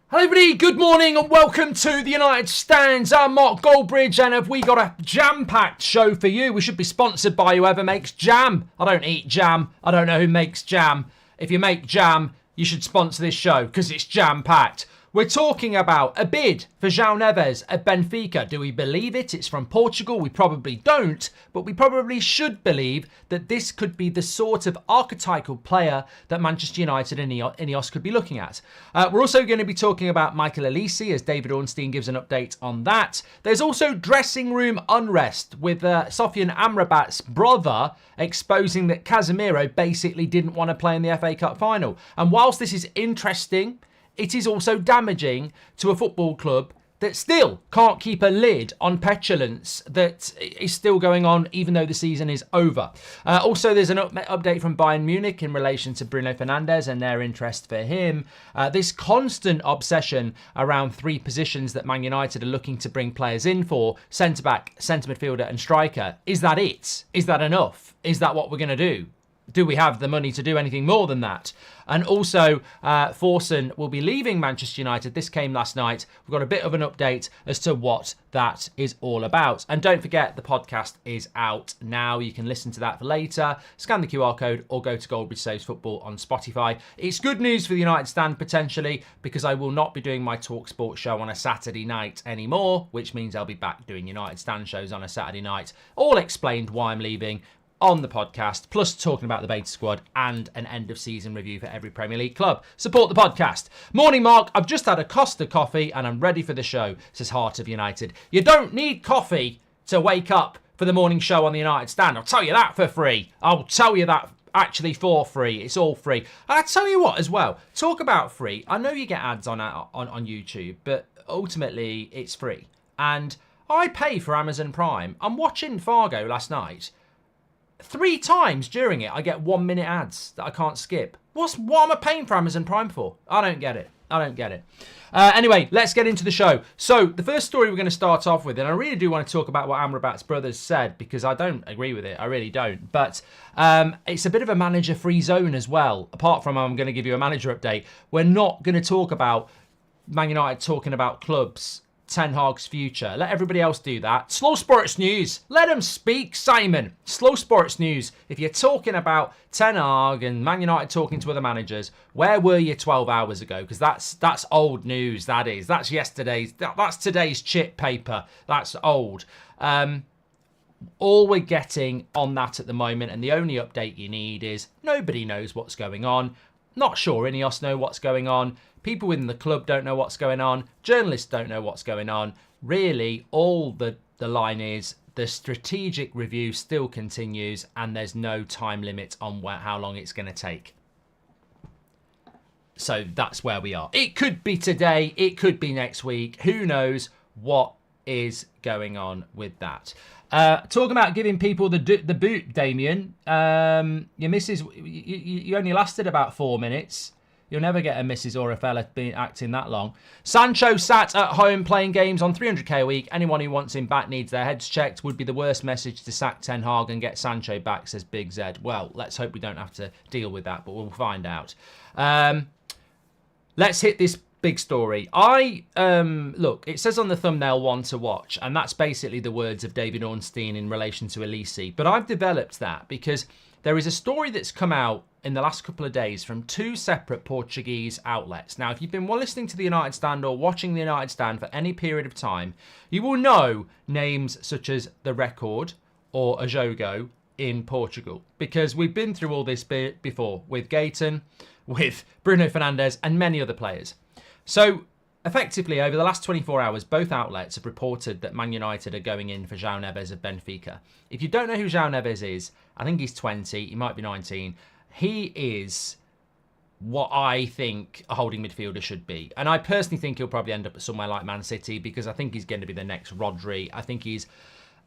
Hello everybody, good morning and welcome to the United Stands. I'm Mark Goldbridge and have we got a jam-packed show for you. We should be sponsored by whoever makes jam. I don't eat jam. I don't know who makes jam. If you make jam, you should sponsor this show because it's jam-packed. We're talking about a bid for Joao Neves at Benfica. Do we believe it? It's from Portugal. We probably don't, but we probably should believe that this could be the sort of archetypal player that Manchester United and INEOS could be looking at. We're also going to be talking about Michael Olise as David Ornstein gives an update on that. There's also dressing room unrest with Sofian Amrabat's brother exposing that Casemiro basically didn't want to play in the FA Cup final. And whilst this is interesting, it is also damaging to a football club that still can't keep a lid on petulance that is still going on even though the season is over. Also, there's an update from Bayern Munich in relation to Bruno Fernandes and their interest for him. This constant obsession around three positions that Man United are looking to bring players in for, centre-back, centre midfielder and striker. Is that it? Is that enough? Is that what we're going to do? Do we have the money to do anything more than that? And also, Forson will be leaving Manchester United. This came last night. We've got a bit of an update as to what that is all about. And don't forget, the podcast is out now. You can listen to that for later. Scan the QR code or go to Goldbridge Saves Football on Spotify. It's good news for the United Stand, potentially, because I will not be doing my Talk Sport show on a Saturday night anymore, which means I'll be back doing United Stand shows on a Saturday night. All explained why I'm leaving on the podcast, plus talking about the beta squad and an end of season review for every Premier League club. Support the podcast. Morning, Mark. I've just had a Costa coffee and I'm ready for the show, says Heart of United. You don't need coffee to wake up for the morning show on the United Stand. I'll tell you that for free. I'll tell you that actually for free. It's all free. And I tell you what as well, talk about free. I know you get ads on YouTube, but ultimately it's free. And I pay for Amazon Prime. I'm watching Fargo last night. 3 times during it, I get 1 minute ads that I can't skip. What am I paying for Amazon Prime for? I don't get it. Anyway, let's get into the show. So the first story we're going to start off with, and I really do want to talk about what Amrabat's brothers said because I don't agree with it. I really don't. But it's a bit of a manager-free zone as well. Apart from I'm going to give you a manager update, we're not going to talk about Man United talking about clubs, Ten Hag's future. Let everybody else do that. Slow Sports News. Let them speak, Simon. Slow Sports News. If you're talking about Ten Hag and Man United talking to other managers, where were you 12 hours ago? Because that's old news, that is. That's yesterday's. That's today's chip paper. That's old. All we're getting on that at the moment, and the only update you need is nobody knows what's going on. Not sure INEOS know what's going on. People within the club don't know what's going on. Journalists don't know what's going on. Really, all the line is the strategic review still continues and there's no time limit on how long it's going to take. So that's where we are. It could be today. It could be next week. Who knows what is going on with that. Talking about giving people the boot, Damien. Your missus, you only lasted about 4 minutes. You'll never get a missus or a fella being acting that long. Sancho sat at home playing games on 300k a week. Anyone who wants him back needs their heads checked. Would be the worst message to sack Ten Hag and get Sancho back, says Big Z. Well, let's hope we don't have to deal with that, but we'll find out. Let's hit this big story. Look, it says on the thumbnail one to watch, and that's basically the words of David Ornstein in relation to Olise. But I've developed that because there is a story that's come out in the last couple of days from 2 separate Portuguese outlets. Now, if you've been listening to the United Stand or watching the United Stand for any period of time, you will know names such as The Record or A Jogo in Portugal, because we've been through all this before with Gayton, with Bruno Fernandes and many other players. So effectively, over the last 24 hours, both outlets have reported that Man United are going in for Joao Neves of Benfica. If you don't know who Joao Neves is, I think he's 20, he might be 19. He is what I think a holding midfielder should be. And I personally think he'll probably end up at somewhere like Man City because I think he's going to be the next Rodri. I think he's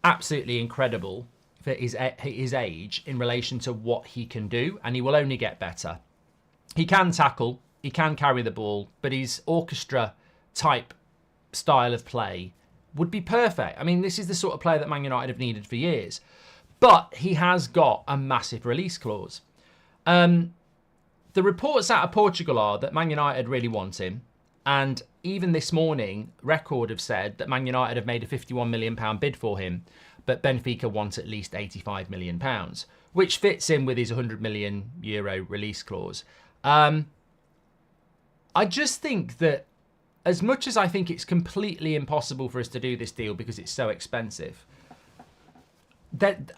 absolutely incredible for his age in relation to what he can do, and he will only get better. He can tackle, he can carry the ball, but his orchestra type style of play would be perfect. I mean, this is the sort of player that Man United have needed for years. But he has got a massive release clause. The reports out of Portugal are that Man United really want him. And even this morning, Record have said that Man United have made a £51 million bid for him, but Benfica want at least £85 million, which fits in with his €100 million release clause. I just think that as much as I think it's completely impossible for us to do this deal because it's so expensive, that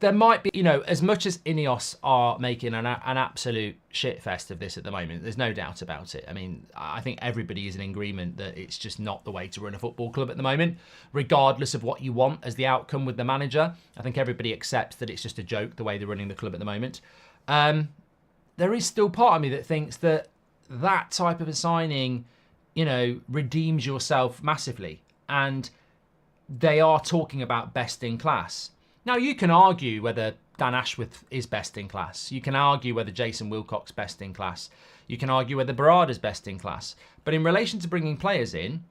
there might be, as much as INEOS are making an absolute shitfest of this at the moment, there's no doubt about it. I mean, I think everybody is in agreement that it's just not the way to run a football club at the moment, regardless of what you want as the outcome with the manager. I think everybody accepts that it's just a joke the way they're running the club at the moment. There is still part of me that thinks that that type of a signing, redeems yourself massively. And they are talking about best in class. Now, you can argue whether Dan Ashworth is best in class. You can argue whether Jason Wilcock's best in class. You can argue whether Barada's best in class. But in relation to bringing players in,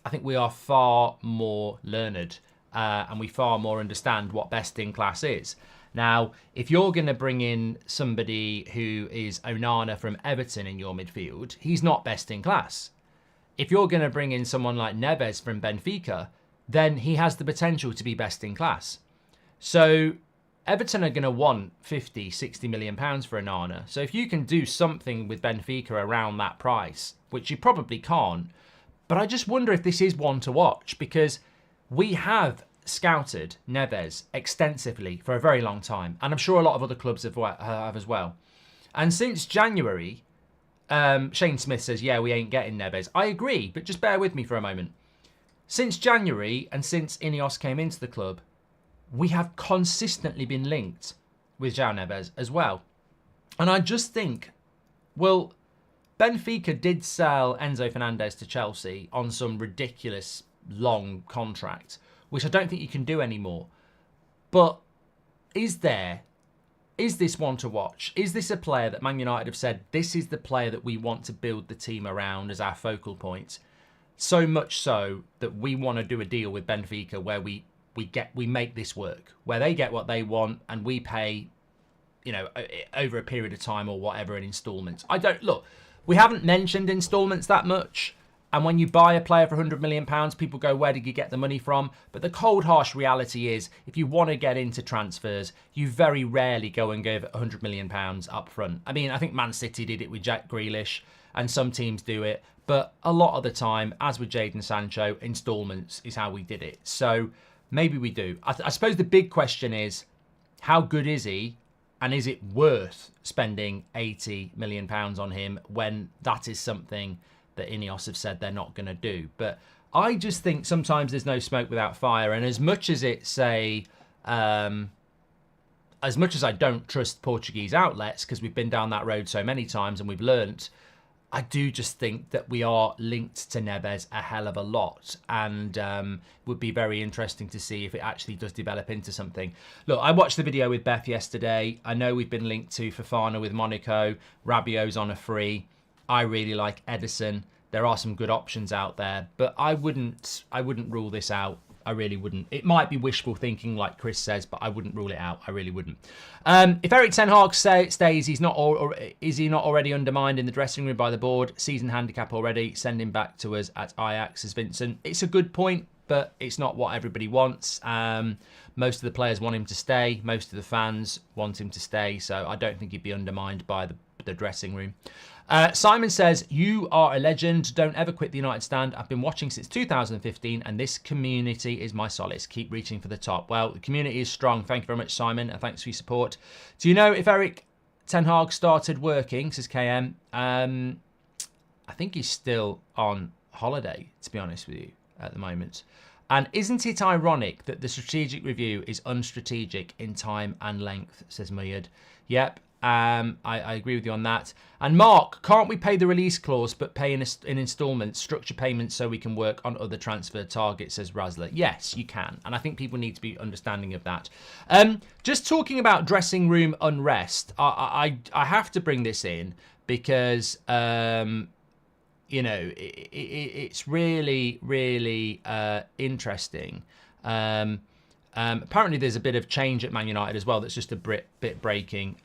I think we are far more learned and we far more understand what best in class is. Now, if you're going to bring in somebody who is Onana from Everton in your midfield, he's not best in class. If you're going to bring in someone like Neves from Benfica, then he has the potential to be best in class. So Everton are going to want 50, 60 million pounds for Onana. So if you can do something with Benfica around that price, which you probably can't, but I just wonder if this is one to watch, because we have scouted Neves extensively for a very long time. And I'm sure a lot of other clubs have as well. And since January, Shane Smith says, yeah, we ain't getting Neves. I agree, but just bear with me for a moment. Since January and since INEOS came into the club, we have consistently been linked with Joao Neves as well. And I just think, well, Benfica did sell Enzo Fernandez to Chelsea on some ridiculous long contract, which I don't think you can do anymore. But is this one to watch? Is this a player that Man United have said, this is the player that we want to build the team around as our focal point? So much so that we want to do a deal with Benfica where we make this work, where they get what they want and we pay, over a period of time or whatever in installments. We haven't mentioned installments that much. And when you buy a player for £100 million, people go, where did you get the money from? But the cold, harsh reality is, if you want to get into transfers, you very rarely go and give £100 million up front. I mean, I think Man City did it with Jack Grealish, and some teams do it. But a lot of the time, as with Jadon Sancho, installments is how we did it. So maybe we do. I suppose the big question is, how good is he? And is it worth spending £80 million on him when that is something that INEOS have said they're not going to do? But I just think sometimes there's no smoke without fire. And as much as it's as much as I don't trust Portuguese outlets, because we've been down that road so many times and we've learnt, I do just think that we are linked to Neves a hell of a lot, and would be very interesting to see if it actually does develop into something. Look, I watched the video with Beth yesterday. I know we've been linked to Fofana with Monaco. Rabiot's on a free. I really like Edison. There are some good options out there, but I wouldn't rule this out. I really wouldn't. It might be wishful thinking, like Chris says, but I wouldn't rule it out. I really wouldn't. If Erik ten Hag stays, is he not already undermined in the dressing room by the board? Season handicap already. Send him back to us at Ajax, says Vincent. It's a good point, but it's not what everybody wants. Most of the players want him to stay. Most of the fans want him to stay. So I don't think he'd be undermined by the dressing room. Simon says, you are a legend. Don't ever quit the United stand. I've been watching since 2015 and this community is my solace. Keep reaching for the top. Well, the community is strong. Thank you very much, Simon, and thanks for your support. Do you know if Erik ten Hag started working, says KM? I think he's still on holiday, to be honest with you, at the moment. And isn't it ironic that the strategic review is unstrategic in time and length, says Muyad. Yep. I agree with you on that. And Mark, can't we pay the release clause but pay in instalments, structure payments so we can work on other transfer targets, says Rasler? Yes, you can. And I think people need to be understanding of that. Just talking about dressing room unrest, I have to bring this in because, it's really, really interesting. Apparently there's a bit of change at Man United as well that's just a bit breaking.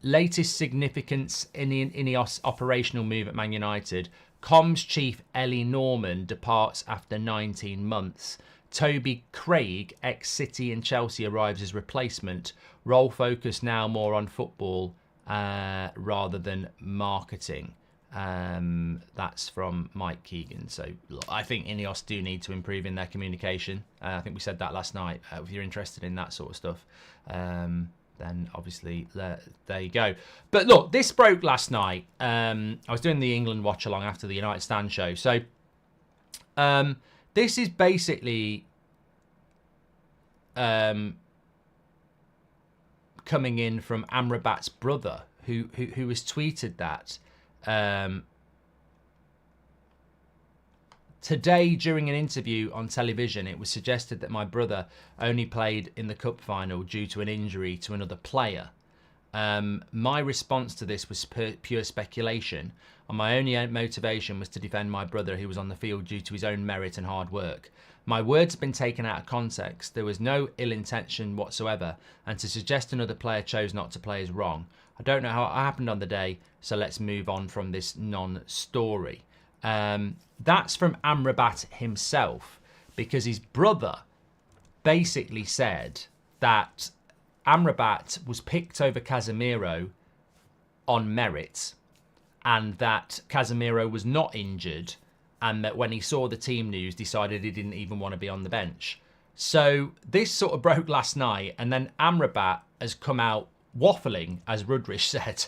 Latest significance in the INEOS operational move at Man United. Comms chief Ellie Norman departs after 19 months. Toby Craig, ex-City and Chelsea, arrives as replacement. Role focus now more on football rather than marketing. That's from Mike Keegan. So look, I think INEOS do need to improve in their communication. I think we said that last night. If you're interested in that sort of stuff, then obviously there you go. But look, this broke last night. I was doing the England watch along after the United Stand show. So this is basically coming in from Amrabat's brother, who has tweeted that. Today, during an interview on television, it was suggested that my brother only played in the cup final due to an injury to another player. My response to this was pure speculation, and my only motivation was to defend my brother who was on the field due to his own merit and hard work. My words have been taken out of context. There was no ill intention whatsoever, and to suggest another player chose not to play is wrong. I don't know how it happened on the day, so let's move on from this non-story. That's from Amrabat himself, because his brother basically said that Amrabat was picked over Casemiro on merit, and that Casemiro was not injured, and that when he saw the team news, decided he didn't even want to be on the bench. So this sort of broke last night, and then Amrabat has come out waffling, as Rudrish said,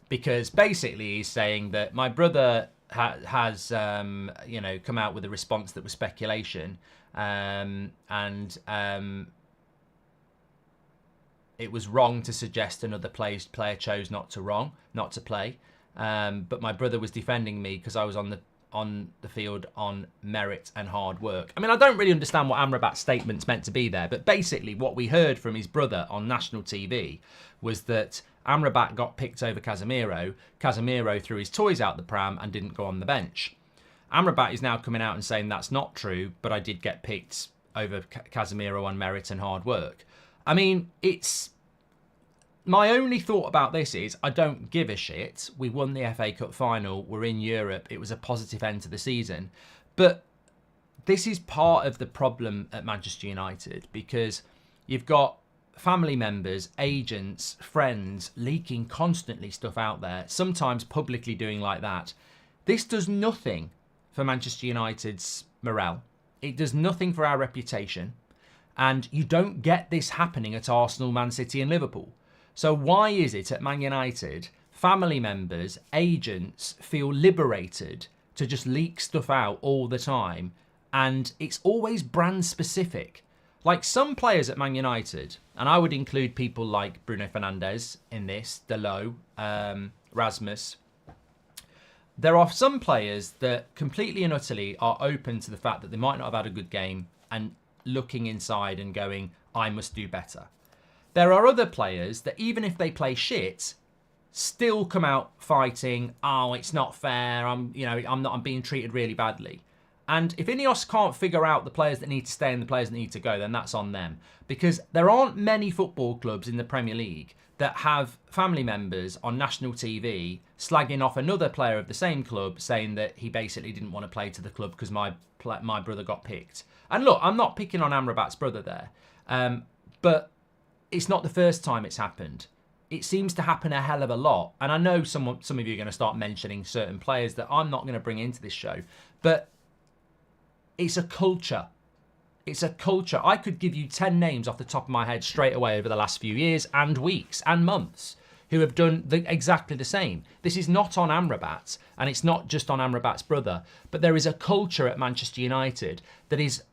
because basically he's saying that my brother has come out with a response that was speculation, and it was wrong to suggest another player chose not to play. But my brother was defending me because I was on the field on merit and hard work. I mean, I don't really understand what Amrabat's statement's meant to be there, but basically what we heard from his brother on national TV was that Amrabat got picked over Casemiro. Casemiro threw his toys out the pram and didn't go on the bench. Amrabat is now coming out and saying that's not true, but I did get picked over Casemiro on merit and hard work. I mean, it's... My only thought about this is I don't give a shit. We won the FA Cup final. We're in Europe. It was a positive end to the season. But this is part of the problem at Manchester United, because you've got family members, agents, friends leaking constantly stuff out there, sometimes publicly doing like that. This does nothing for Manchester United's morale. It does nothing for our reputation. And you don't get this happening at Arsenal, Man City and Liverpool. So why is it at Man United, family members, agents feel liberated to just leak stuff out all the time? And it's always brand specific. Like some players at Man United, and I would include people like Bruno Fernandes in this, Delo, Rasmus. There are some players that completely and utterly are open to the fact that they might not have had a good game and looking inside and going, I must do better. There are other players that even if they play shit, still come out fighting, oh, it's not fair, I'm being treated really badly. And if INEOS can't figure out the players that need to stay and the players that need to go, then that's on them. Because there aren't many football clubs in the Premier League that have family members on national TV slagging off another player of the same club, saying that he basically didn't want to play to the club because my brother got picked. And look, I'm not picking on Amrabat's brother there, but it's not the first time it's happened. It seems to happen a hell of a lot. And I know some of you are going to start mentioning certain players that I'm not going to bring into this show, but it's a culture. It's a culture. I could give you 10 names off the top of my head straight away over the last few years and weeks and months who have done exactly the same. This is not on Amrabat, and it's not just on Amrabat's brother, but there is a culture at Manchester United that is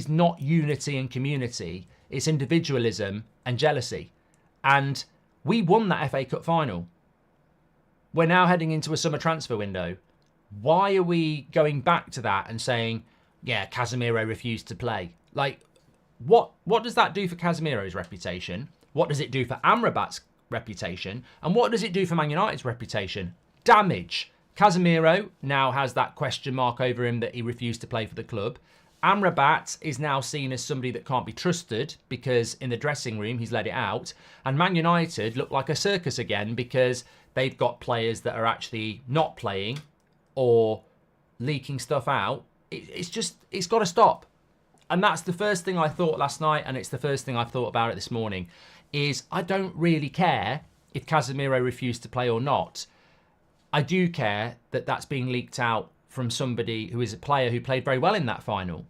not unity and community. It's individualism and jealousy. And we won that FA Cup final. We're now heading into a summer transfer window. Why are we going back to that and saying, yeah, Casemiro refused to play? Like, what does that do for Casemiro's reputation? What does it do for Amrabat's reputation? And what does it do for Man United's reputation? Damage. Casemiro now has that question mark over him that he refused to play for the club. Amrabat is now seen as somebody that can't be trusted because in the dressing room he's let it out. And Man United look like a circus again because they've got players that are actually not playing or leaking stuff out. It's got to stop. And that's the first thing I thought last night, and it's the first thing I've thought about it this morning, is I don't really care if Casemiro refused to play or not. I do care that that's being leaked out from somebody who is a player who played very well in that final.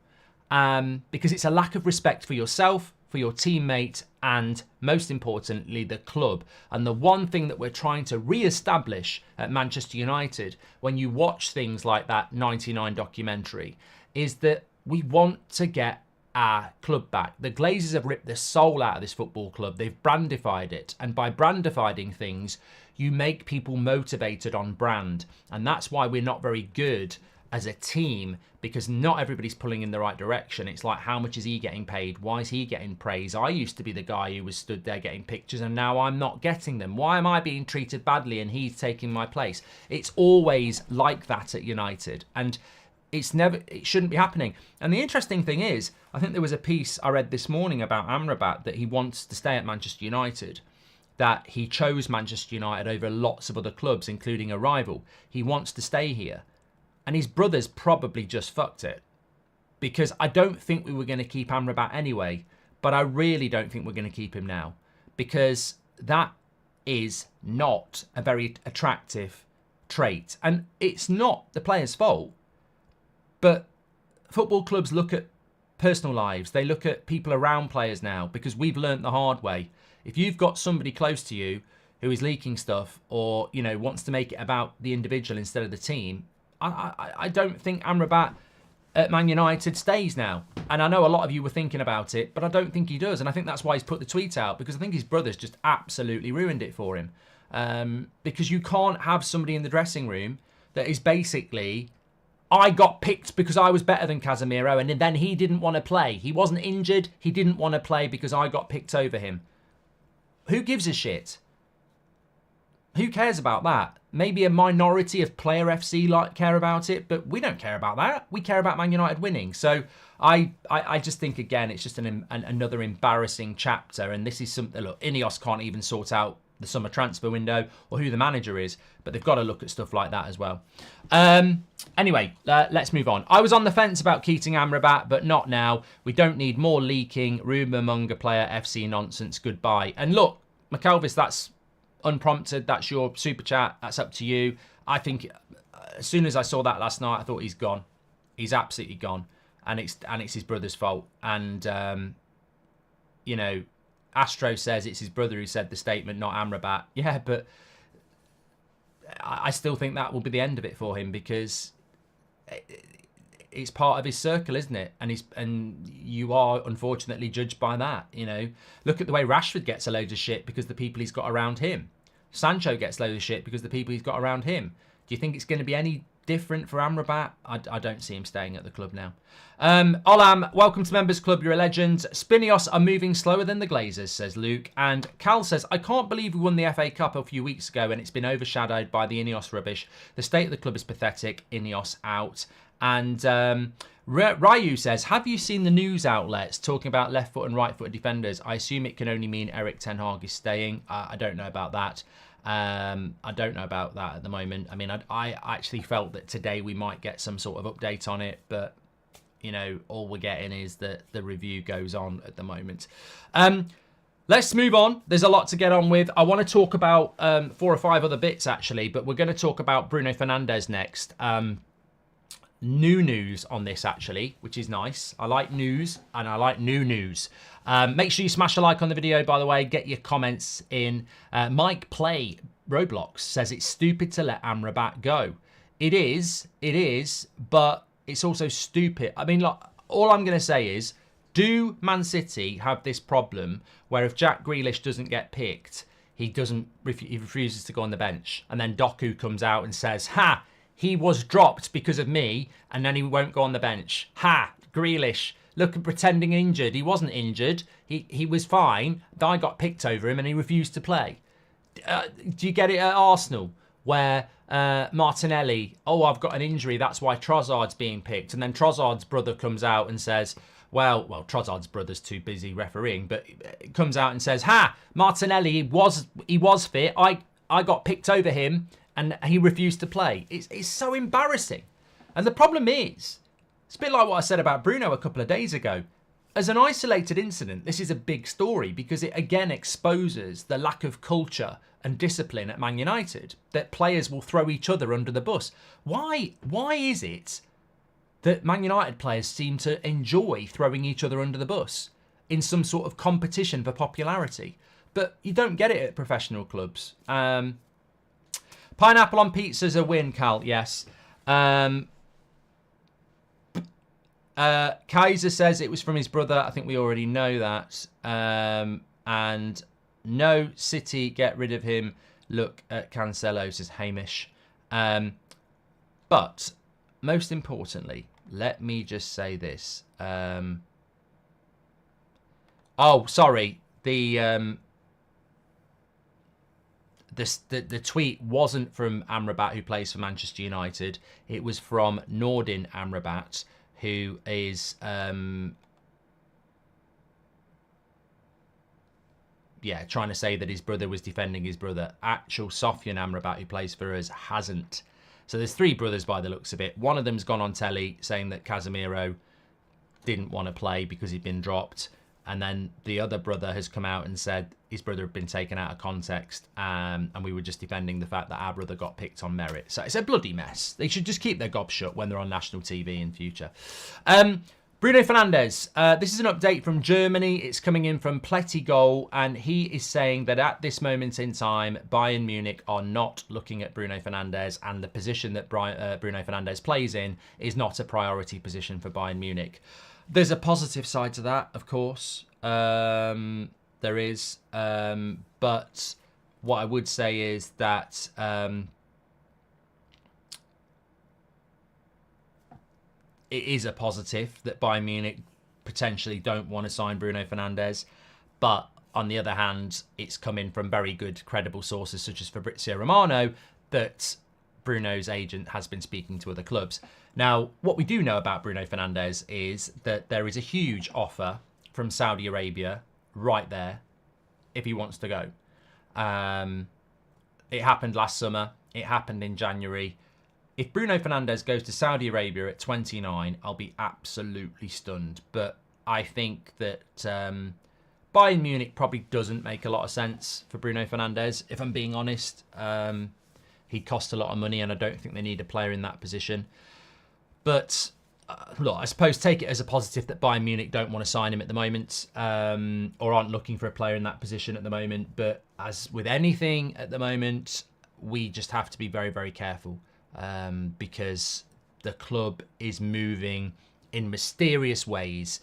Because it's a lack of respect for yourself, for your teammate, and most importantly, the club. And the one thing that we're trying to re-establish at Manchester United, when you watch things like that 99 documentary, is that we want to get our club back. The Glazers have ripped the soul out of this football club. They've brandified it. And by brandifying things, you make people motivated on brand. And that's why we're not very good as a team, because not everybody's pulling in the right direction. It's like, how much is he getting paid? Why is he getting praise? I used to be the guy who was stood there getting pictures, and now I'm not getting them. Why am I being treated badly and he's taking my place? It's always like that at United, and it shouldn't be happening. And the interesting thing is, I think there was a piece I read this morning about Amrabat that he wants to stay at Manchester United, that he chose Manchester United over lots of other clubs, including a rival. He wants to stay here. And his brothers probably just fucked it. Because I don't think we were going to keep Amrabat anyway. But I really don't think we're going to keep him now. Because that is not a very attractive trait. And it's not the player's fault. But football clubs look at personal lives. They look at people around players now. Because we've learnt the hard way. If you've got somebody close to you who is leaking stuff, or, you know, wants to make it about the individual instead of the team, I don't think Amrabat at Man United stays now. And I know a lot of you were thinking about it, but I don't think he does. And I think that's why he's put the tweet out, because I think his brothers just absolutely ruined it for him. Because you can't have somebody in the dressing room that is basically, I got picked because I was better than Casemiro, and then he didn't want to play. He wasn't injured. He didn't want to play because I got picked over him. Who gives a shit? Who cares about that? Maybe a minority of Player FC care about it, but we don't care about that. We care about Man United winning. So I just think, again, it's just another embarrassing chapter. And this is something, look, INEOS can't even sort out the summer transfer window or who the manager is, but they've got to look at stuff like that as well. Anyway, let's move on. I was on the fence about Keating Amrabat, but not now. We don't need more leaking, rumour monger player FC nonsense. Goodbye. And look, McElvis, that's unprompted. That's your super chat. That's up to you. I think as soon as I saw that last night, I thought he's gone. He's absolutely gone, and it's his brother's fault. And you know, Astro says it's his brother who said the statement, not Amrabat. Yeah, but I still think that will be the end of it for him, because it's part of his circle, isn't it? And you are unfortunately judged by that. You know, look at the way Rashford gets a load of shit because the people he's got around him. Sancho gets a load of shit because the people he's got around him. Do you think it's going to be any different for Amrabat? I don't see him staying at the club now. Olam, welcome to Members Club. You're a legend. Spinios are moving slower than the Glazers, says Luke. And Cal says, I can't believe we won the FA Cup a few weeks ago and it's been overshadowed by the INEOS rubbish. The state of the club is pathetic. INEOS out. And Ryu says, have you seen the news outlets talking about left foot and right foot defenders? I assume it can only mean Erik ten Hag is staying. I don't know about that. I don't know about that at the moment. I mean, I actually felt that today we might get some sort of update on it, but, you know, all we're getting is that the review goes on at the moment. Let's move on. There's a lot to get on with. I want to talk about 4 or 5 other bits, actually, but we're going to talk about Bruno Fernandes next. New news on this, actually, which is nice. I like news and I like new news. Make sure you smash a like on the video, by the way. Get your comments in. Mike Play Roblox says it's stupid to let Amrabat go. It is, but it's also stupid. I mean, look, all I'm going to say is, do Man City have this problem where if Jack Grealish doesn't get picked, he refuses to go on the bench, and then Doku comes out and says, ha, he was dropped because of me, and then he won't go on the bench. Ha, Grealish, look, pretending injured. He wasn't injured. He was fine. I got picked over him and he refused to play. Do you get it at Arsenal? where Martinelli, oh, I've got an injury, that's why Trossard's being picked. And then Trossard's brother comes out and says, well, Trossard's brother's too busy refereeing, but it comes out and says, Martinelli, he was fit. I got picked over him and he refused to play. It's so embarrassing. And the problem is, it's a bit like what I said about Bruno a couple of days ago. As an isolated incident, this is a big story because it again exposes the lack of culture and discipline at Man United, that players will throw each other under the bus. Why is it that Man United players seem to enjoy throwing each other under the bus in some sort of competition for popularity? But you don't get it at professional clubs. Pineapple on pizza's a win, Cal, yes. Kaiser says it was from his brother. I think we already know that. And no, City, get rid of him. Look at Cancelo, says Hamish. But most importantly, let me just say this. Oh, sorry. The tweet wasn't from Amrabat, who plays for Manchester United. It was from Nordin Amrabat, who is trying to say that his brother was defending his brother. Actual Sofyan Amrabat, who plays for us, hasn't. So there's three brothers by the looks of it. One of them's gone on telly saying that Casemiro didn't want to play because he'd been dropped. And then the other brother has come out and said his brother had been taken out of context, and we were just defending the fact that our brother got picked on merit. So it's a bloody mess. They should just keep their gob shut when they're on national TV in future. Bruno Fernandes. This is an update from Germany. It's coming in from Plettigol, and he is saying that at this moment in time, Bayern Munich are not looking at Bruno Fernandes, and the position that Bruno Fernandes plays in is not a priority position for Bayern Munich. There's a positive side to that, of course. There is. But what I would say is that it is a positive that Bayern Munich potentially don't want to sign Bruno Fernandes. But on the other hand, it's coming from very good, credible sources such as Fabrizio Romano that Bruno's agent has been speaking to other clubs. Now, what we do know about Bruno Fernandes is that there is a huge offer from Saudi Arabia right there if he wants to go. It happened last summer. It happened in January. If Bruno Fernandes goes to Saudi Arabia at 29, I'll be absolutely stunned. But I think that Bayern Munich probably doesn't make a lot of sense for Bruno Fernandes, if I'm being honest. He cost a lot of money, and I don't think they need a player in that position. But look, I suppose take it as a positive that Bayern Munich don't want to sign him at the moment, or aren't looking for a player in that position at the moment. But as with anything at the moment, we just have to be very, very careful, because the club is moving in mysterious ways,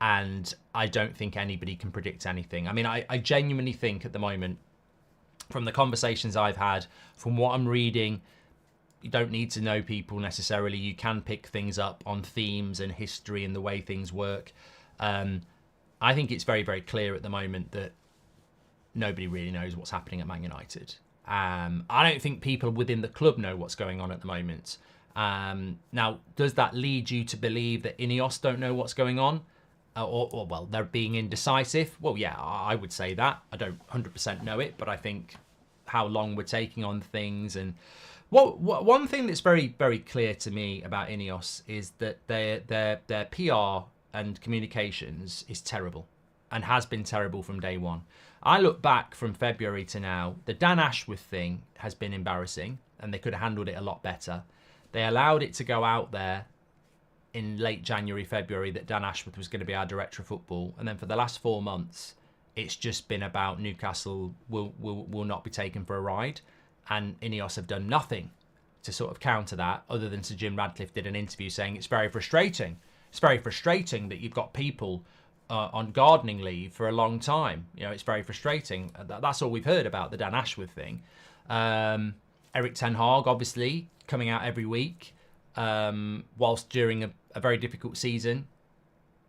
and I don't think anybody can predict anything. I mean, I genuinely think at the moment, from the conversations I've had, from what I'm reading, you don't need to know people necessarily. You can pick things up on themes and history and the way things work. I think it's very, very clear at the moment that nobody really knows what's happening at Man United. I don't think people within the club know what's going on at the moment. Now, does that lead you to believe that INEOS don't know what's going on? Or well, they're being indecisive? Well, yeah, I would say that. I don't 100% know it, but I think how long we're taking on things. And one thing that's very, very clear to me about INEOS is that their PR and communications is terrible, and has been terrible from day one. I look back from February to now, the Dan Ashworth thing has been embarrassing, and they could have handled it a lot better. They allowed it to go out there in late January, February, that Dan Ashworth was going to be our director of football. And then for the last 4 months, it's just been about Newcastle will not be taken for a ride. And INEOS have done nothing to sort of counter that, other than Sir Jim Radcliffe did an interview saying it's very frustrating. It's very frustrating that you've got people on gardening leave for a long time. You know, it's very frustrating. That's all we've heard about the Dan Ashworth thing. Eric Ten Hag, obviously, coming out every week, whilst during a very difficult season.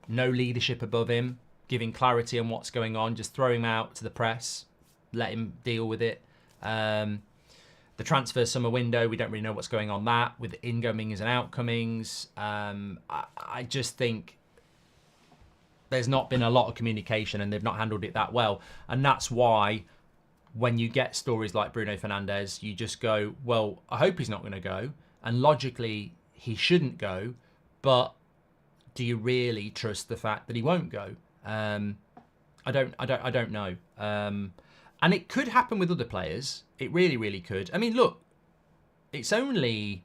No leadership above him, giving clarity on what's going on, just throw him out to the press, let him deal with it. The transfer summer window, we don't really know what's going on that with incomings and outcomings. I just think there's not been a lot of communication and they've not handled it that well. And that's why when you get stories like Bruno Fernandes, you just go, well, I hope he's not going to go. And logically, he shouldn't go. But do you really trust the fact that he won't go? I don't know. And it could happen with other players. It really, really could. I mean, look, it's only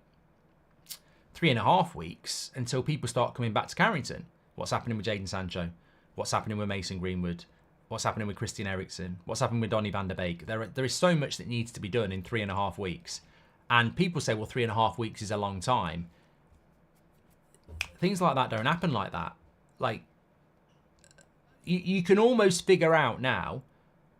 3.5 weeks until people start coming back to Carrington. What's happening with Jadon Sancho? What's happening with Mason Greenwood? What's happening with Christian Eriksen? What's happening with Donny van der Beek? There is so much that needs to be done in 3.5 weeks. And people say, well, 3.5 weeks is a long time. Things like that don't happen like that. Like, you can almost figure out now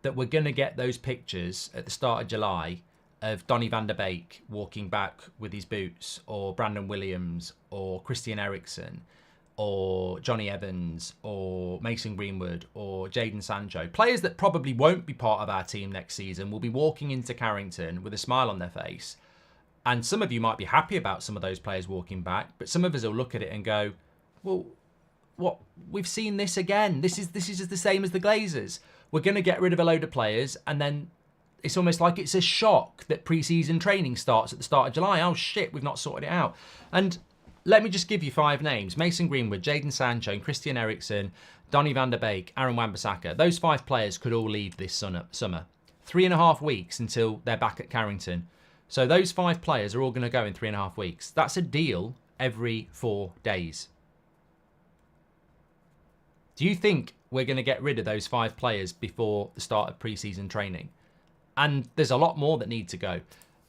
that we're going to get those pictures at the start of July of Donny van der Beek walking back with his boots, or Brandon Williams, or Christian Eriksen, or Johnny Evans, or Mason Greenwood, or Jadon Sancho. Players that probably won't be part of our team next season will be walking into Carrington with a smile on their face. And some of you might be happy about some of those players walking back, but some of us will look at it and go, well, what? We've seen this again. This is the same as the Glazers. We're going to get rid of a load of players, and then it's almost like it's a shock that pre-season training starts at the start of July. Oh, shit, we've not sorted it out. And let me just give you 5 names. Mason Greenwood, Jadon Sancho, Christian Eriksen, Donny van der Beek, Aaron Wan-Bissaka. Those 5 players could all leave this summer. 3.5 weeks until they're back at Carrington. So those 5 players are all going to go in 3.5 weeks. That's a deal every 4 days. Do you think we're going to get rid of those 5 players before the start of pre-season training? And there's a lot more that need to go.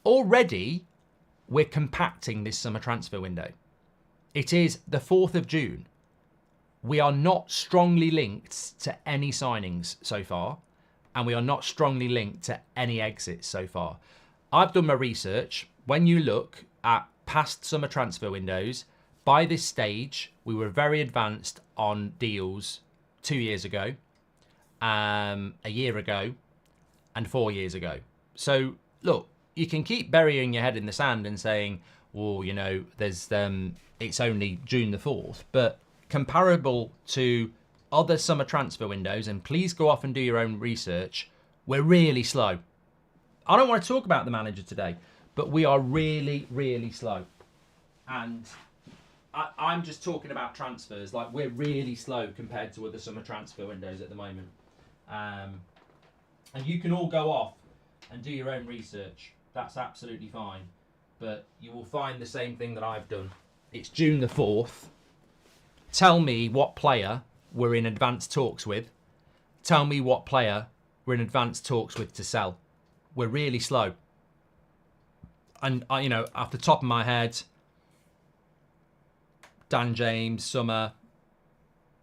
Already, we're compacting this summer transfer window. It is the 4th of June. We are not strongly linked to any signings so far, and we are not strongly linked to any exits so far. I've done my research. When you look at past summer transfer windows, by this stage, we were very advanced on deals 2 years ago, a year ago, and 4 years ago. So, look, you can keep burying your head in the sand and saying, well, you know, there's it's only June the 4th, but comparable to other summer transfer windows, and please go off and do your own research, we're really slow. I don't want to talk about the manager today, but we are really, really slow. And I'm just talking about transfers. Like, we're really slow compared to other summer transfer windows at the moment. And you can all go off and do your own research. That's absolutely fine. But you will find the same thing that I've done. It's June the 4th. Tell me what player we're in advanced talks with. Tell me what player we're in advanced talks with to sell. We're really slow. And, you know, off the top of my head, Dan James, summer.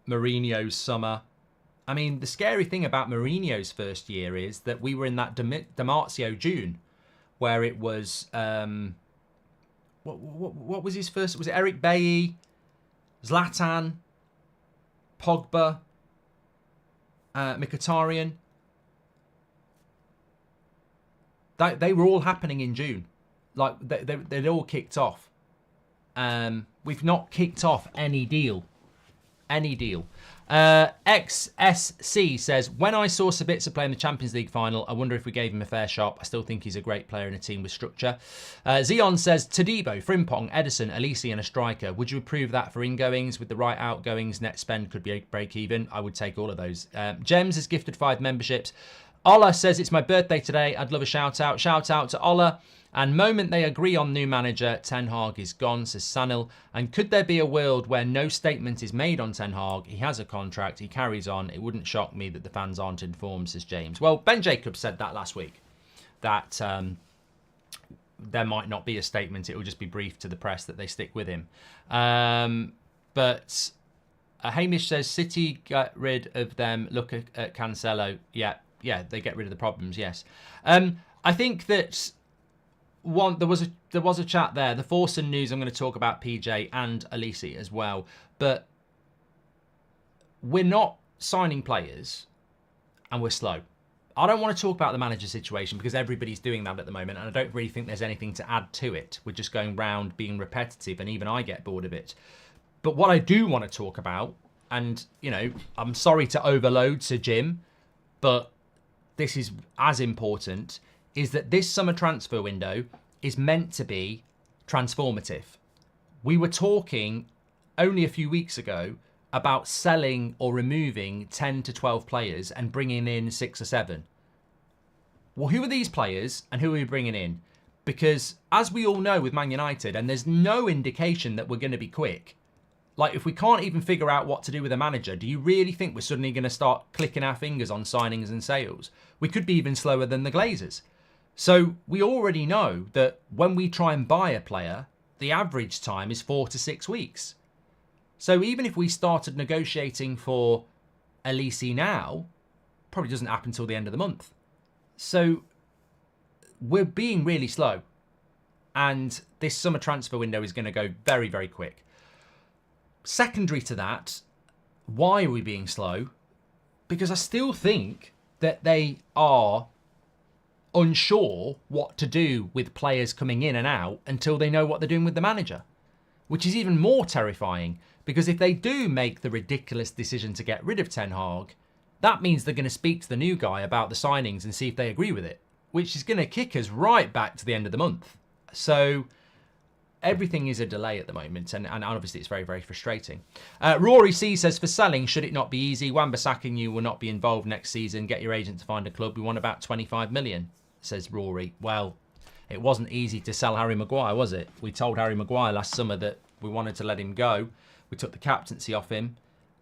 Mourinho's summer. I mean, the scary thing about Mourinho's first year is that we were in that Demartio June, where it was, what was his first? Was it Eric Bailly, Zlatan, Pogba, Mkhitaryan? They were all happening in June. Like, they'd all kicked off. We've not kicked off any deal. Any deal. XSC says, when I saw Sabitzer play in the Champions League final, I wonder if we gave him a fair shot. I still think he's a great player in a team with structure. Zion says, Todibo, Frimpong, Edison, Olise and a striker. Would you approve that for ingoings? With the right outgoings, net spend could be break even. I would take all of those. Gems has gifted 5 memberships. Ola says, it's my birthday today. I'd love a shout out. Shout out to Ola. And moment they agree on new manager, Ten Hag is gone, says Sanil. And could there be a world where no statement is made on Ten Hag? He has a contract, he carries on. It wouldn't shock me that the fans aren't informed, says James. Well, Ben Jacobs said that last week, that there might not be a statement. It will just be briefed to the press that they stick with him. But Hamish says, City got rid of them. Look at Cancelo. Yeah, they get rid of the problems, yes. I think that... there was a chat there. The Forsen news, I'm going to talk about PJ and Olise as well. But we're not signing players and we're slow. I don't want to talk about the manager situation because everybody's doing that at the moment, and I don't really think there's anything to add to it. We're just going round being repetitive, and even I get bored of it. But what I do want to talk about, and, I'm sorry to overload Sir Jim, but this is as important, is that this summer transfer window is meant to be transformative. We were talking only a few weeks ago about selling or removing 10 to 12 players and bringing in 6 or 7. Well, who are these players and who are we bringing in? Because as we all know with Man United, and there's no indication that we're going to be quick, like if we can't even figure out what to do with a manager, do you really think we're suddenly going to start clicking our fingers on signings and sales? We could be even slower than the Glazers. So we already know that when we try and buy a player, the average time is 4 to 6 weeks. So even if we started negotiating for Olise now, probably doesn't happen until the end of the month. So we're being really slow. And this summer transfer window is going to go very, very quick. Secondary to that, why are we being slow? Because I still think that they are unsure what to do with players coming in and out until they know what they're doing with the manager, which is even more terrifying. Because if they do make the ridiculous decision to get rid of Ten Hag, that means they're going to speak to the new guy about the signings and see if they agree with it, which is going to kick us right back to the end of the month. So everything is a delay at the moment, and obviously it's very, very frustrating. Rory C says, for selling, should it not be easy? Wan-Bissaka and you will not be involved next season. Get your agent to find a club. We want about 25 million, says Rory. Well, it wasn't easy to sell Harry Maguire, was it? We told Harry Maguire last summer that we wanted to let him go. We took the captaincy off him.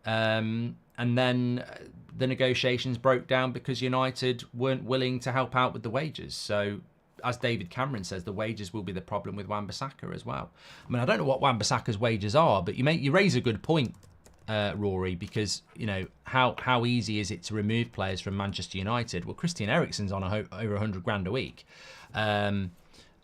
And then the negotiations broke down because United weren't willing to help out with the wages. So, as David Cameron says, the wages will be the problem with Wan-Bissaka as well. I mean, I don't know what Wan-Bissaka's wages are, but you raise a good point, Rory, because, how easy is it to remove players from Manchester United? Well, Christian Eriksen's on over 100 grand a week. I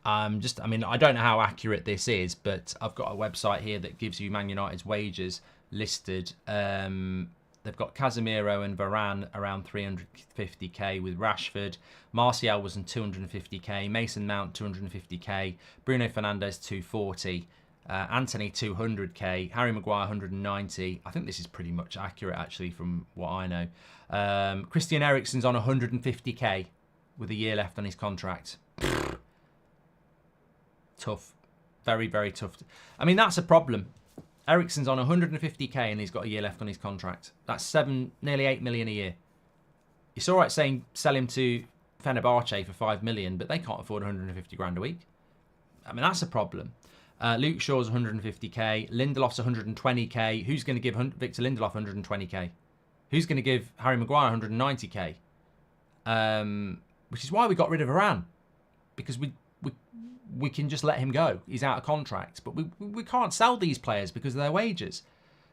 don't know how accurate this is, but I've got a website here that gives you Man United's wages listed. They've got Casemiro and Varane around 350k with Rashford. Martial was on 250k. Mason Mount 250k. Bruno Fernandes 240. Anthony 200k. Harry Maguire 190. I think this is pretty much accurate actually from what I know. Christian Eriksen's on 150k with a year left on his contract. Tough. Very, very tough. I mean, that's a problem. Eriksen's on 150k and he's got a year left on his contract. That's nearly 8 million a year. It's all right saying sell him to Fenerbahce for 5 million, but they can't afford 150 grand a week. I mean, that's a problem. Luke Shaw's 150k. Lindelof's 120k. Who's going to give Victor Lindelof 120k? Who's going to give Harry Maguire 190k? Which is why we got rid of Varane. Because we can just let him go. He's out of contract. But we can't sell these players because of their wages.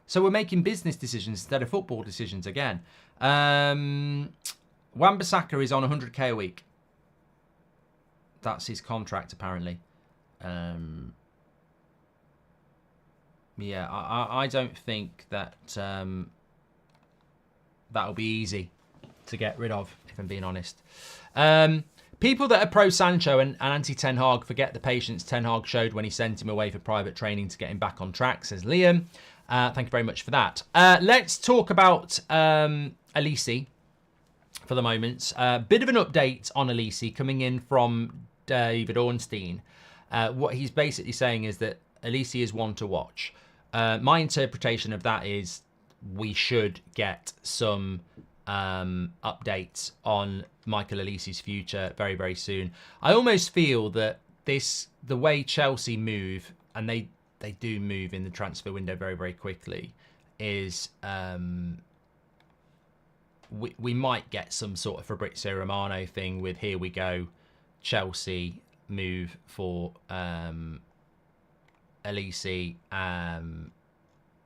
So we're making business decisions instead of football decisions again. Wan-Bissaka is on 100k a week. That's his contract, apparently. Yeah, I don't think that that'll be easy to get rid of, if I'm being honest. People that are pro-Sancho and anti-Ten Hag forget the patience Ten Hag showed when he sent him away for private training to get him back on track, says Liam. Thank you very much for that. Let's talk about Olise for the moment. Bit of an update on Olise coming in from David Ornstein. What he's basically saying is that Olise is one to watch. My interpretation of that is we should get some updates on Michael Olise's future very, very soon. I almost feel that the way Chelsea move, and they do move in the transfer window very, very quickly, is we might get some sort of Fabrizio Romano thing with here we go, Chelsea move for Olise,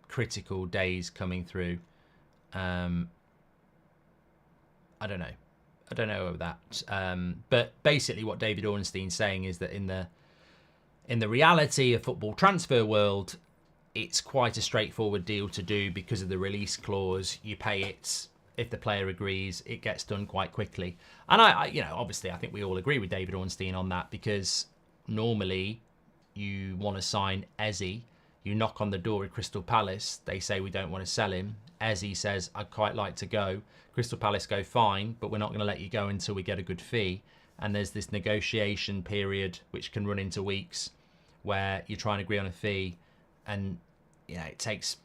critical days coming through. I don't know of that. But basically what David Ornstein's saying is that in the reality of football transfer world, it's quite a straightforward deal to do because of the release clause. You pay it if the player agrees, it gets done quite quickly. And I obviously, I think we all agree with David Ornstein on that, because normally you want to sign Eze. You knock on the door at Crystal Palace. They say, we don't want to sell him. Eze says, I'd quite like to go. Crystal Palace go, fine, but we're not going to let you go until we get a good fee. And there's this negotiation period, which can run into weeks, where you try and agree on a fee. And, it takes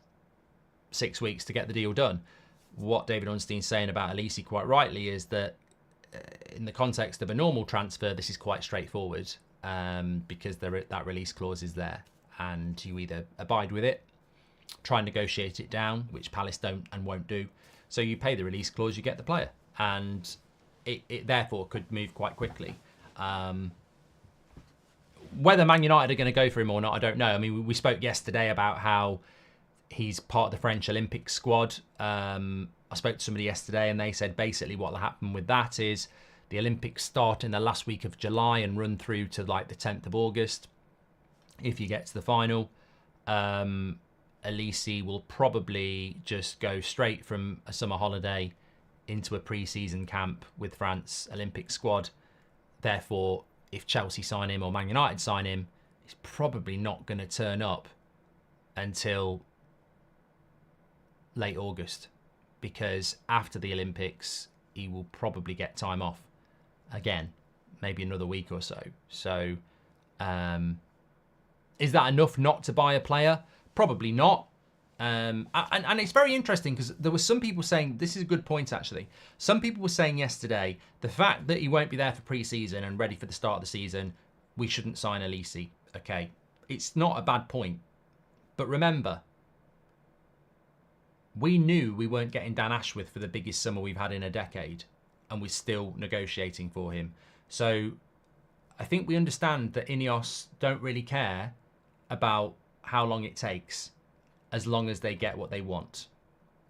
6 weeks to get the deal done. What David Ornstein's saying about Olise, quite rightly, is that in the context of a normal transfer, this is quite straightforward, because that release clause is there, and you either abide with it, try and negotiate it down, which Palace don't and won't do. So you pay the release clause, you get the player, and it therefore could move quite quickly. Whether Man United are going to go for him or not, I don't know. I mean, we spoke yesterday about how he's part of the French Olympic squad. I spoke to somebody yesterday and they said basically what will happen with that is the Olympics start in the last week of July and run through to like the 10th of August. If you get to the final, Olise will probably just go straight from a summer holiday into a pre-season camp with France Olympic squad. Therefore, if Chelsea sign him or Man United sign him, he's probably not going to turn up until late August, because after the Olympics he will probably get time off again, maybe another week or so. So is that enough not to buy a player? Probably not. And it's very interesting, because there were some people saying, this is a good point actually, some people were saying yesterday, the fact that he won't be there for pre-season and ready for the start of the season, we shouldn't sign Olise. Okay, it's not a bad point, but remember, we knew we weren't getting Dan Ashworth for the biggest summer we've had in a decade, and we're still negotiating for him. So I think we understand that INEOS don't really care about how long it takes, as long as they get what they want.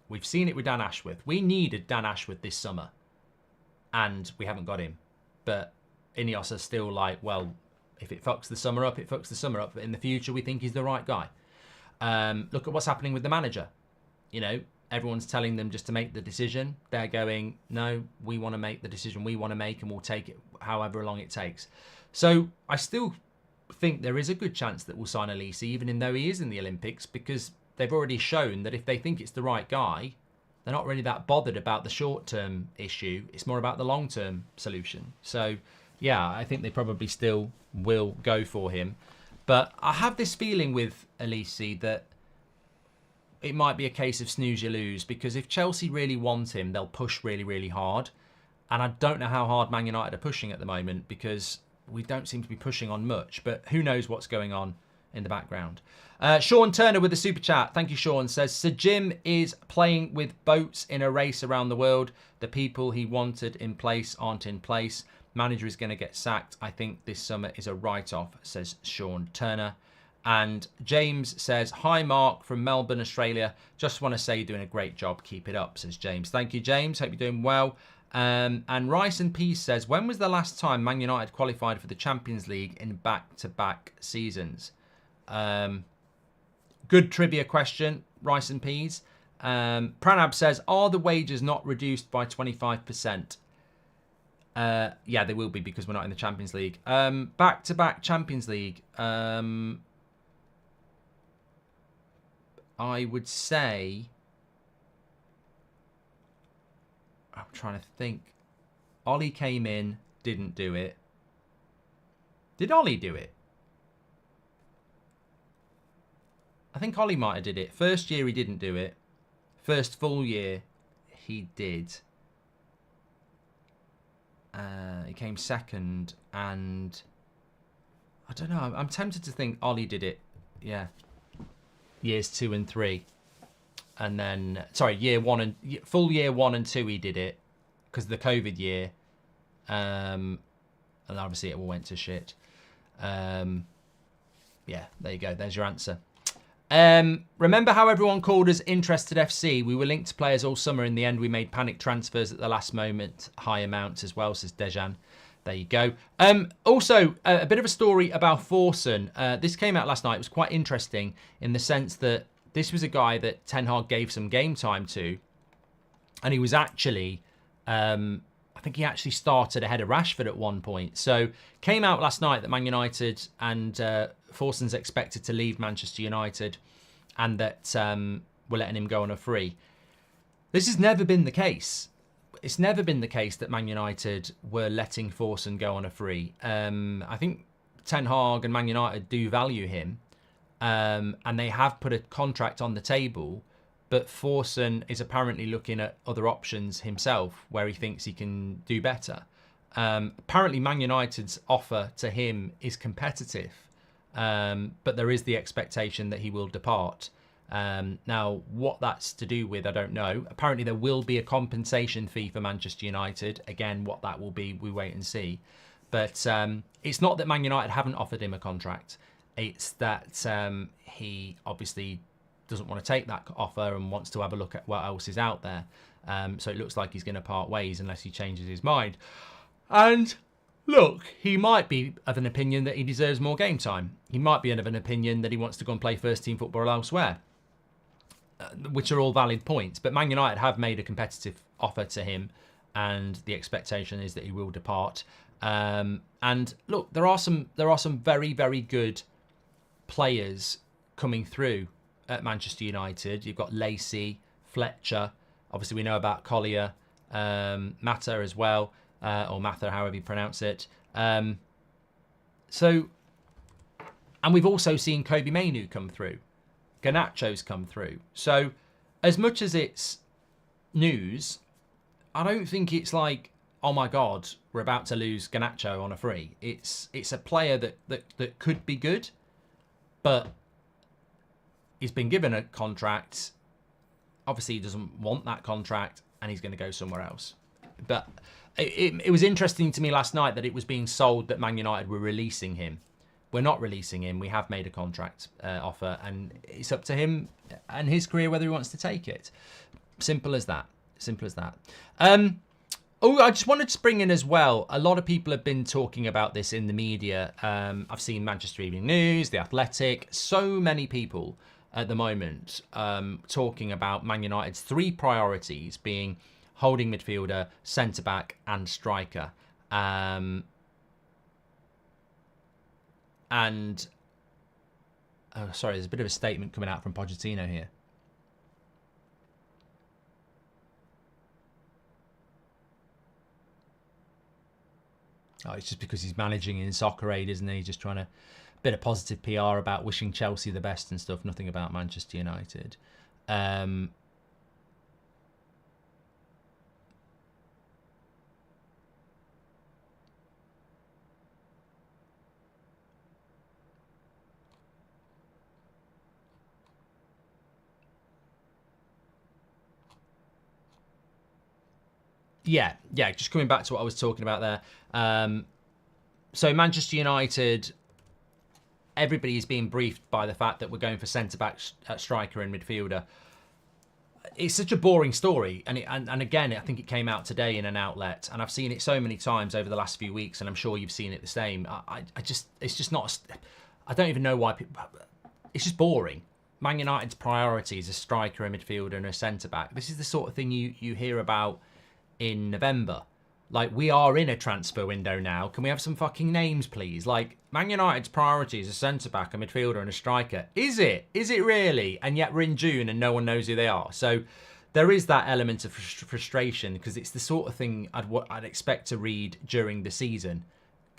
We've seen it with Dan Ashworth. We needed Dan Ashworth this summer, and we haven't got him. But INEOS are still like, well, if it fucks the summer up, it fucks the summer up. But in the future, we think he's the right guy. Look at what's happening with the manager. Everyone's telling them just to make the decision. They're going, no, we want to make the decision we want to make, and we'll take it however long it takes. So I still think there is a good chance that we'll sign Olise, even though he is in the Olympics, because they've already shown that if they think it's the right guy, they're not really that bothered about the short-term issue. It's more about the long-term solution. So, yeah, I think they probably still will go for him. But I have this feeling with Olise that it might be a case of snooze you lose, because if Chelsea really want him, they'll push really, really hard. And I don't know how hard Man United are pushing at the moment, because we don't seem to be pushing on much. But who knows what's going on in the background. Sean Turner with the super chat. Thank you, Sean. Says, Sir Jim is playing with boats in a race around the world. The people he wanted in place aren't in place. Manager is going to get sacked. I think this summer is a write-off, says Sean Turner. And James says, hi, Mark from Melbourne, Australia. Just want to say you're doing a great job. Keep it up, says James. Thank you, James. Hope you're doing well. And Rice and Peace says, when was the last time Man United qualified for the Champions League in back-to-back seasons? Good trivia question, Rice and Peas. Pranab says, are the wages not reduced by 25%? Yeah, they will be, because we're not in the Champions League. Back-to-back Champions League. I would say, I'm trying to think. Ollie came in, didn't do it. Did Ollie do it? I think Ollie might have did it. First year he didn't do it. First full year he did. He came second, and I don't know. I'm tempted to think Ollie did it. Yeah. Years 2 and 3. And then, sorry, full year 1 and 2 he did it, because the COVID year. And obviously it all went to shit. Yeah, there you go. There's your answer. Remember how everyone called us Interested FC? We were linked to players all summer. In the end, we made panic transfers at the last moment. High amounts as well, says Dejan. There you go. Also, a bit of a story about Forson. This came out last night. It was quite interesting in the sense that this was a guy that Ten Hag gave some game time to. And he was actually, I think he actually started ahead of Rashford at one point. So came out last night that Man United and Forsen's expected to leave Manchester United, and that we're letting him go on a free. This has never been the case. It's never been the case that Man United were letting Forsen go on a free. I think Ten Hag and Man United do value him, and they have put a contract on the table. But Forsen is apparently looking at other options himself where he thinks he can do better. Apparently, Man United's offer to him is competitive, but there is the expectation that he will depart. Now, what that's to do with, I don't know. Apparently, there will be a compensation fee for Manchester United. Again, what that will be, we wait and see. But it's not that Man United haven't offered him a contract. It's that he obviously doesn't want to take that offer and wants to have a look at what else is out there. So it looks like he's going to part ways unless he changes his mind. And look, he might be of an opinion that he deserves more game time. He might be of an opinion that he wants to go and play first team football elsewhere, which are all valid points. But Man United have made a competitive offer to him, and the expectation is that he will depart. And look, there are some very, very good players coming through at Manchester United. You've got Lacey, Fletcher. Obviously, we know about Collier, Mata as well, or Mather, however you pronounce it. And we've also seen Kobe Mainoo come through. Garnacho's come through. So, as much as it's news, I don't think it's like, oh my God, we're about to lose Garnacho on a free. It's a player that could be good, but he's been given a contract. Obviously, he doesn't want that contract, and he's going to go somewhere else. But it was interesting to me last night that it was being sold that Man United were releasing him. We're not releasing him. We have made a contract offer, and it's up to him and his career whether he wants to take it. Simple as that. Simple as that. I just wanted to bring in as well, a lot of people have been talking about this in the media. I've seen Manchester Evening News, The Athletic, so many people at the moment talking about Man United's three priorities being holding midfielder, centre-back and striker. Sorry, there's a bit of a statement coming out from Pochettino here. Oh, it's just because he's managing in Soccer Aid, isn't he? Just trying to... bit of positive PR about wishing Chelsea the best and stuff. Nothing about Manchester United. Yeah, just coming back to what I was talking about there. So Manchester United, everybody is being briefed by the fact that we're going for centre-back, striker and midfielder. It's such a boring story. And again, I think it came out today in an outlet, and I've seen it so many times over the last few weeks, and I'm sure you've seen it the same. It's just not, I don't even know why people, it's just boring. Man United's priority is a striker, a midfielder and a centre-back. This is the sort of thing you hear about in November. Like, we are in a transfer window now. Can we have some fucking names, please? Like, Man United's priority is a centre-back, a midfielder and a striker. Is it? Is it really? And yet we're in June and no one knows who they are. So there is that element of frustration, because it's the sort of thing I'd expect to read during the season.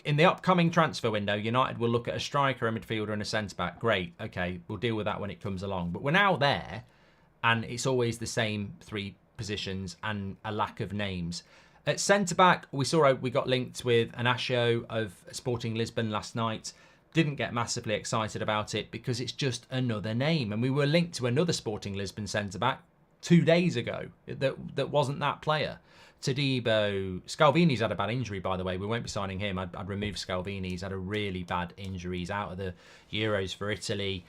In the upcoming transfer window, United will look at a striker, a midfielder and a centre-back. Great. Okay, we'll deal with that when it comes along. But we're now there, and it's always the same three positions and a lack of names. At centre-back, we got linked with Anasio of Sporting Lisbon last night. Didn't get massively excited about it because it's just another name. And we were linked to another Sporting Lisbon centre-back 2 days ago that wasn't that player. Todibo. Scalvini's had a bad injury, by the way. We won't be signing him. I'd remove Scalvini. He's had a really bad injury. He's out of the Euros for Italy.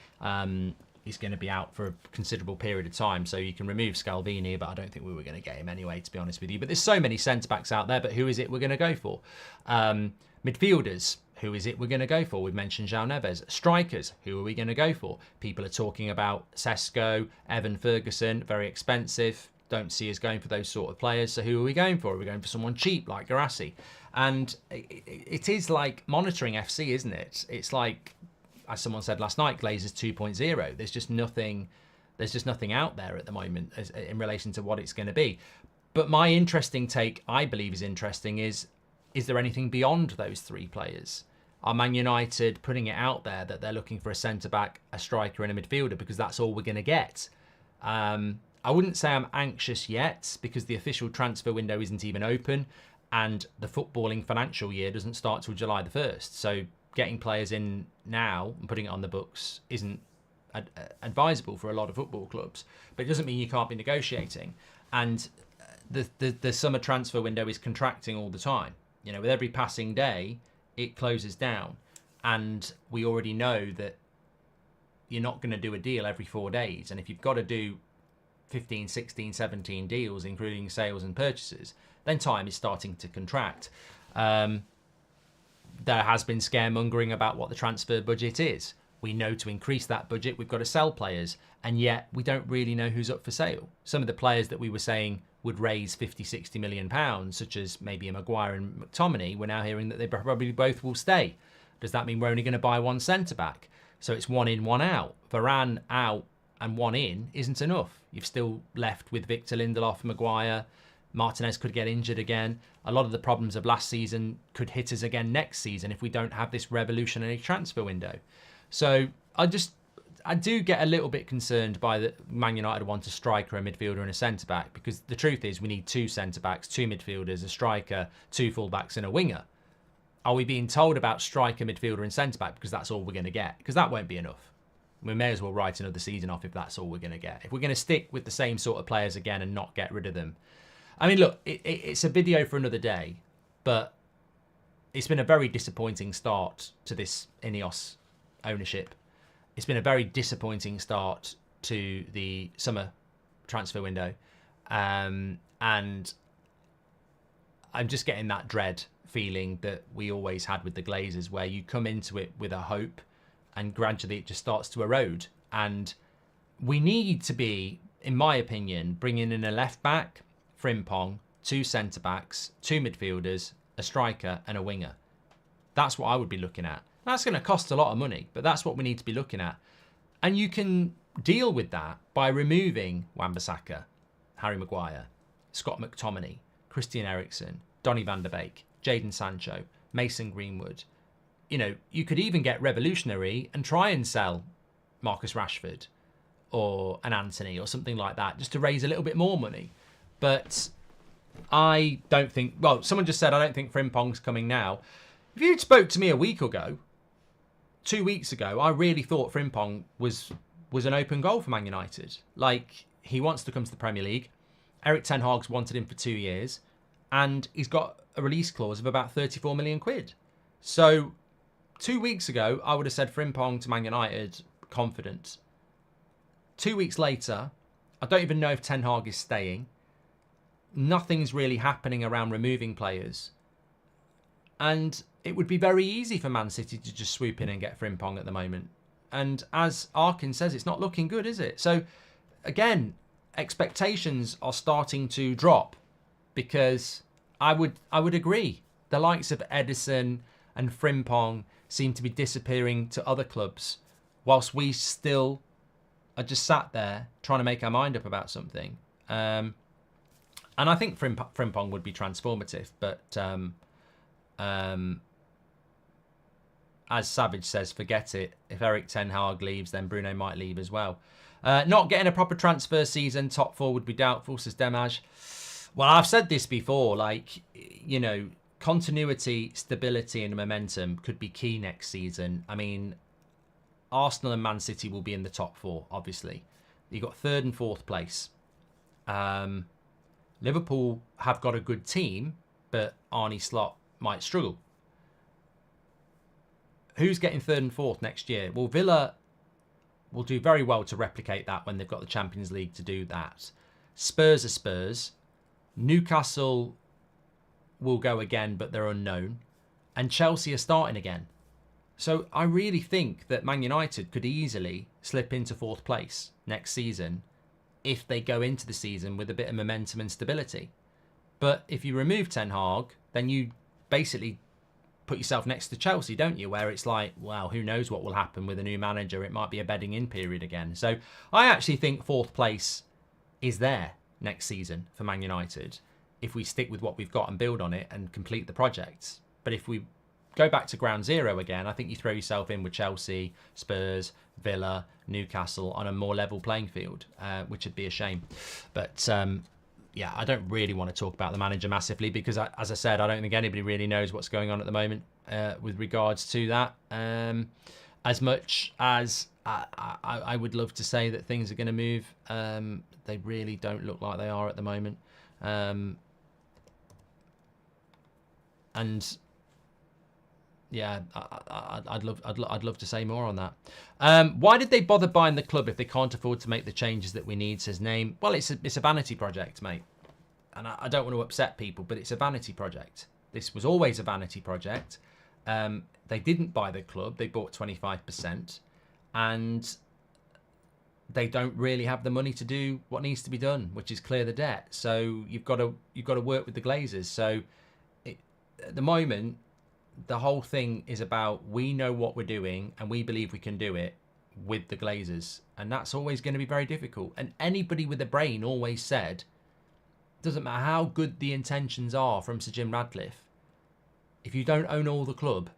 He's going to be out for a considerable period of time, so you can remove Scalvini, but I don't think we were going to get him anyway, to be honest with you. But there's so many centre-backs out there, but who is it we're going to go for? Midfielders, who is it we're going to go for? We've mentioned Joao Neves. Strikers, who are we going to go for? People are talking about Sesko, Evan Ferguson, very expensive. don't see us going for those sort of players. So who are we going for? Are we going for someone cheap like Garassi? And it is like monitoring FC, isn't it? It's like, as someone said last night, Glazers 2.0. There's just nothing out there at the moment in relation to what it's going to be. But my interesting take, I believe is interesting, is there anything beyond those three players? Are Man United putting it out there that they're looking for a centre-back, a striker and a midfielder because that's all we're going to get? I wouldn't say I'm anxious yet because the official transfer window isn't even open and the footballing financial year doesn't start till July the 1st. So getting players in now and putting it on the books isn't advisable for a lot of football clubs. But it doesn't mean you can't be negotiating. And the summer transfer window is contracting all the time. You know, with every passing day, it closes down. And we already know that you're not going to do a deal every 4 days. And if you've got to do 15, 16, 17 deals, including sales and purchases, then time is starting to contract. There has been scaremongering about what the transfer budget is. We know to increase that budget, we've got to sell players, and yet we don't really know who's up for sale. Some of the players that we were saying would raise 50, 60 million pounds, such as maybe a Maguire and McTominay, we're now hearing that they probably both will stay. Does that mean we're only going to buy one centre-back? So it's one in, one out. Varane out and one in isn't enough. You've still left with Victor Lindelof, Maguire. Martinez could get injured again. A lot of the problems of last season could hit us again next season if we don't have this revolutionary transfer window. So I do get a little bit concerned by the Man United want a striker, a midfielder and a centre-back, because the truth is we need two centre-backs, two midfielders, a striker, two full-backs and a winger. Are we being told about striker, midfielder and centre-back because that's all we're going to get? Because that won't be enough. We may as well write another season off if that's all we're going to get. If we're going to stick with the same sort of players again and not get rid of them. I mean, look, it's a video for another day, but it's been a very disappointing start to this INEOS ownership. It's been a very disappointing start to the summer transfer window. And I'm just getting that dread feeling that we always had with the Glazers, where you come into it with a hope and gradually it just starts to erode. And we need to be, in my opinion, bringing in a left back, Frimpong, two centre backs, two midfielders, a striker and a winger. That's what I would be looking at. That's going to cost a lot of money, but that's what we need to be looking at. And you can deal with that by removing Wan-Bissaka, Harry Maguire, Scott McTominay, Christian Eriksen, Donny van der Beek, Jadon Sancho, Mason Greenwood. You know, you could even get revolutionary and try and sell Marcus Rashford or an Anthony or something like that, just to raise a little bit more money. But I don't think, well, someone just said, I don't think Frimpong's coming now. If you'd spoke to me a week ago, 2 weeks ago, I really thought Frimpong was an open goal for Man United. Like, he wants to come to the Premier League. Eric Ten Hag's wanted him for 2 years. And he's got a release clause of about 34 million quid. So 2 weeks ago, I would have said Frimpong to Man United, confident. 2 weeks later, I don't even know if Ten Hag is staying. Nothing's really happening around removing players. And it would be very easy for Man City to just swoop in and get Frimpong at the moment. And as Arkin says, it's not looking good, is it? So, again, expectations are starting to drop because I would agree. The likes of Edison and Frimpong seem to be disappearing to other clubs whilst we still are just sat there trying to make our mind up about something. And I think Frimpong would be transformative, but as Savage says, forget it. If Eric Ten Hag leaves, then Bruno might leave as well. Not getting a proper transfer season, top four would be doubtful, says Demaj. Well, I've said this before, like, you know, continuity, stability and momentum could be key next season. I mean, Arsenal and Man City will be in the top four, obviously. You've got third and fourth place. Liverpool have got a good team, but Arne Slot might struggle. Who's getting third and fourth next year? Well, Villa will do very well to replicate that when they've got the Champions League to do that. Spurs are Spurs. Newcastle will go again, but they're unknown. And Chelsea are starting again. So I really think that Man United could easily slip into fourth place next season if they go into the season with a bit of momentum and stability. But if you remove Ten Hag, then you basically put yourself next to Chelsea, don't you? Where it's like, well, who knows what will happen with a new manager? It might be a bedding in period again. So I actually think 4th place is there next season for Man United if we stick with what we've got and build on it and complete the projects. But if we go back to ground zero again, I think you throw yourself in with Chelsea, Spurs, Villa, Newcastle on a more level playing field, which would be a shame. But yeah, I don't really want to talk about the manager massively because, as I said, I don't think anybody really knows what's going on at the moment with regards to that. As much as I would love to say that things are going to move, they really don't look like they are at the moment. And yeah, I'd love to say more on that. Why did they bother buying the club if they can't afford to make the changes that we need, says Name? Well, it's a vanity project, mate. And I don't want to upset people, but it's a vanity project. This was always a vanity project. They didn't buy the club. They bought 25%. And they don't really have the money to do what needs to be done, which is clear the debt. So you've got to work with the Glazers. So at the moment, the whole thing is about we know what we're doing and we believe we can do it with the Glazers. And that's always going to be very difficult. And anybody with a brain always said, doesn't matter how good the intentions are from Sir Jim Radcliffe, if you don't own all the club,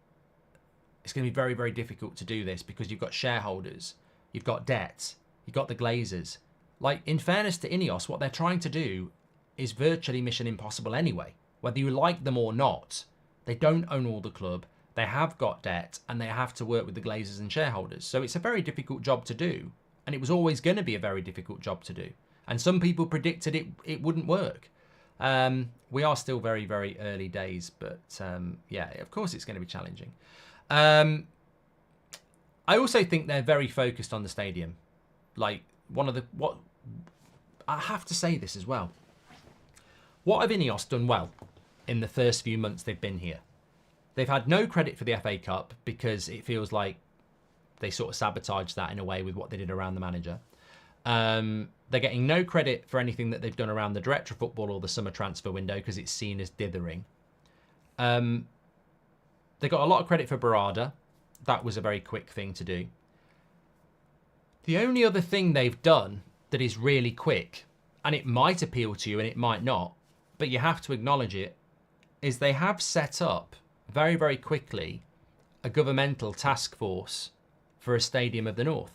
it's going to be very, very difficult to do this because you've got shareholders, you've got debt, you've got the Glazers. Like, in fairness to INEOS, what they're trying to do is virtually mission impossible anyway. Whether you like them or not, they don't own all the club, they have got debt, and they have to work with the Glazers and shareholders. So it's a very difficult job to do, and it was always going to be a very difficult job to do. And some people predicted it wouldn't work. We are still very, very early days, but yeah, of course it's going to be challenging. I also think they're very focused on the stadium. Like, I have to say this as well. What have INEOS done well in the first few months they've been here? They've had no credit for the FA Cup because it feels like they sort of sabotaged that in a way with what they did around the manager. They're getting no credit for anything that they've done around the director of football or the summer transfer window because it's seen as dithering. They got a lot of credit for Barada. That was a very quick thing to do. The only other thing they've done that is really quick, and it might appeal to you and it might not, but you have to acknowledge it, is they have set up very, very quickly a governmental task force for a Stadium of the North.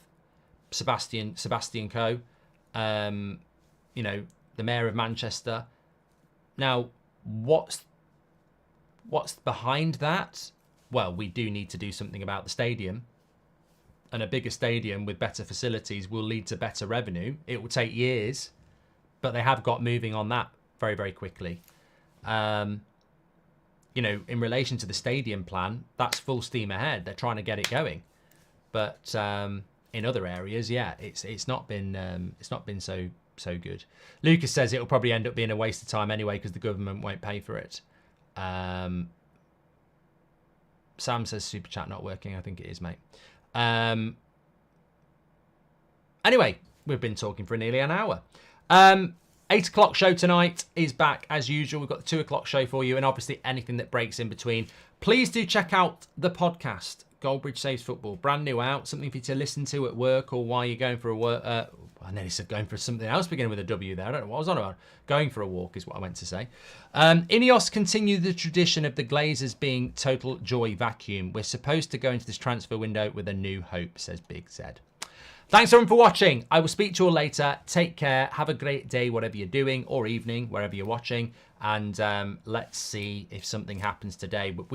Sebastian Coe, you know, the Mayor of Manchester. Now, what's behind that? Well, we do need to do something about the stadium. And a bigger stadium with better facilities will lead to better revenue. It will take years, but they have got moving on that very, very quickly. You know, in relation to the stadium plan, that's full steam ahead. They're trying to get it going. But in other areas, yeah, it's not been so good. Lucas says it'll probably end up being a waste of time anyway because the government won't pay for it. Sam says super chat not working. I think it is, mate. Anyway, we've been talking for nearly an hour. 8 o'clock show tonight is back as usual. We've got the 2 o'clock show for you and obviously anything that breaks in between. Please do check out the podcast, Goldbridge Saves Football. Brand new out. Something for you to listen to at work or while you're going for a work. I nearly said going for something else beginning with a W there. I don't know what I was on about. Going for a walk is what I meant to say. INEOS continue the tradition of the Glazers being total joy vacuum. We're supposed to go into this transfer window with a new hope, says Big Zed. Thanks everyone for watching. I will speak to you all later. Take care. Have a great day, whatever you're doing, or evening, wherever you're watching. And let's see if something happens today. But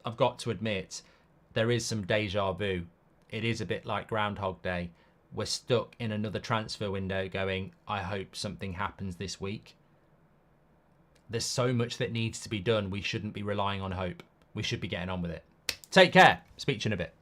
I've got to admit, there is some deja vu. It is a bit like Groundhog Day. We're stuck in another transfer window going, I hope something happens this week. There's so much that needs to be done. We shouldn't be relying on hope. We should be getting on with it. Take care. Speak to you in a bit.